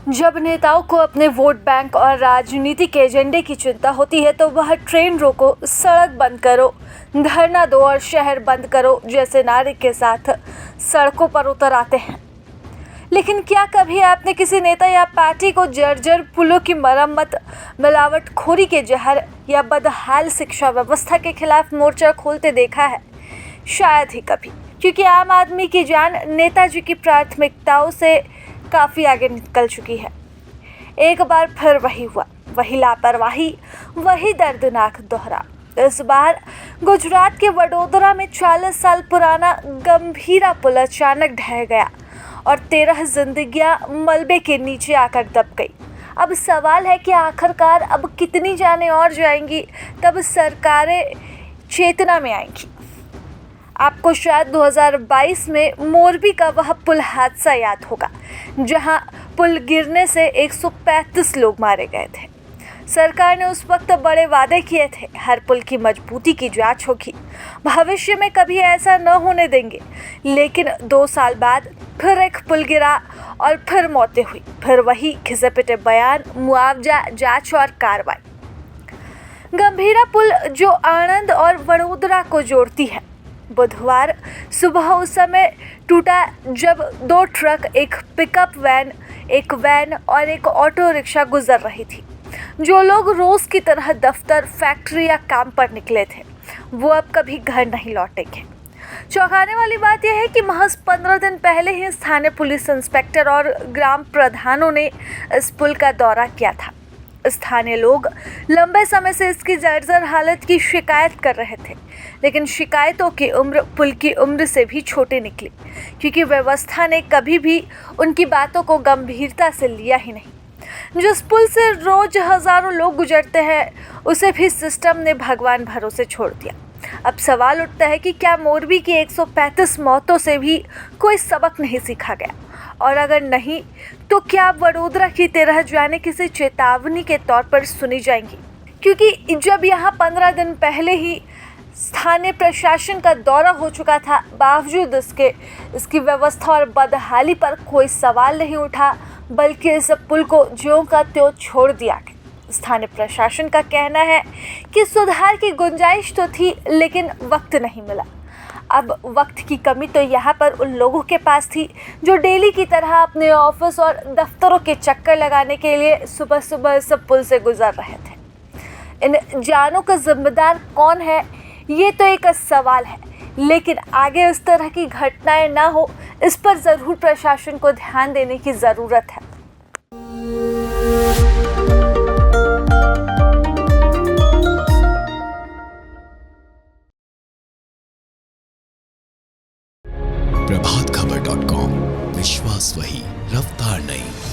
जब नेताओं को अपने वोट बैंक और राजनीति के एजेंडे की चिंता होती है तो वह ट्रेन रोको, सड़क बंद करो, धरना दो और शहर बंद करो जैसे नारे के साथ सड़कों पर उतर आते हैं। लेकिन क्या कभी आपने किसी नेता या पार्टी को जर्जर पुलों की मरम्मत, मिलावटखोरी के जहर या बदहाल शिक्षा व्यवस्था के खिलाफ मोर्चा खोलते देखा है? शायद ही कभी, क्योंकि आम आदमी की जान नेताजी की प्राथमिकताओं से काफ़ी आगे निकल चुकी है। एक बार फिर वही हुआ, वही लापरवाही, वही दर्दनाक दोहरा। इस बार गुजरात के वडोदरा में 40 साल पुराना गंभीरा पुल अचानक ढह गया और 13 जिंदगियां मलबे के नीचे आकर दब गई। अब सवाल है कि आखिरकार अब कितनी जानें और जाएंगी, तब सरकारें चेतना में आएंगी। आपको शायद 2022 में मोरबी का वह पुल हादसा याद होगा, जहां पुल गिरने से 135 लोग मारे गए थे। सरकार ने उस वक्त बड़े वादे किए थे, हर पुल की मजबूती की जांच होगी, भविष्य में कभी ऐसा न होने देंगे। लेकिन 2 साल बाद फिर एक पुल गिरा और फिर मौतें हुई, फिर वही घिसे पिटे बयान, मुआवजा, जांच और कार्रवाई। गंभीरा पुल जो आणंद और वडोदरा को जोड़ती है, बुधवार सुबह उस समय टूटा जब 2 ट्रक, एक पिकअप वैन, एक वैन और एक ऑटो रिक्शा गुजर रही थी। जो लोग रोज की तरह दफ्तर, फैक्ट्री या काम पर निकले थे, वो अब कभी घर नहीं लौटेंगे। चौंकाने वाली बात यह है कि महज 15 दिन पहले ही स्थानीय पुलिस इंस्पेक्टर और ग्राम प्रधानों ने इस पुल का दौरा किया था। स्थानीय लोग लंबे समय से इसकी जर्जर हालत की शिकायत कर रहे थे, लेकिन शिकायतों की उम्र पुल की उम्र से भी छोटी निकली, क्योंकि व्यवस्था ने कभी भी उनकी बातों को गंभीरता से लिया ही नहीं। जिस पुल से रोज हजारों लोग गुजरते हैं, उसे भी सिस्टम ने भगवान भरोसे छोड़ दिया। अब सवाल उठता है कि क्या मोरबी की 135 मौतों से भी कोई सबक नहीं सीखा गया? और अगर नहीं, तो क्या वडोदरा की 13 जानें किसी चेतावनी के तौर पर सुनी जाएंगी? क्योंकि जब यहाँ 15 दिन पहले ही स्थानीय प्रशासन का दौरा हो चुका था, बावजूद इसकी व्यवस्था और बदहाली पर कोई सवाल नहीं उठा, बल्कि इस पुल को ज्यों का त्यों छोड़ दिया गया। स्थानीय प्रशासन का कहना है कि सुधार की गुंजाइश तो थी, लेकिन वक्त नहीं मिला। अब वक्त की कमी तो यहाँ पर उन लोगों के पास थी जो डेली की तरह अपने ऑफिस और दफ्तरों के चक्कर लगाने के लिए सुबह सुबह इस पुल से गुजर रहे थे। इन जानों का जिम्मेदार कौन है, ये तो एक सवाल है, लेकिन आगे इस तरह की घटनाएं ना हो, इस पर ज़रूर प्रशासन को ध्यान देने की ज़रूरत है। प्रभातखबर.com, विश्वास वही, रफ्तार नहीं।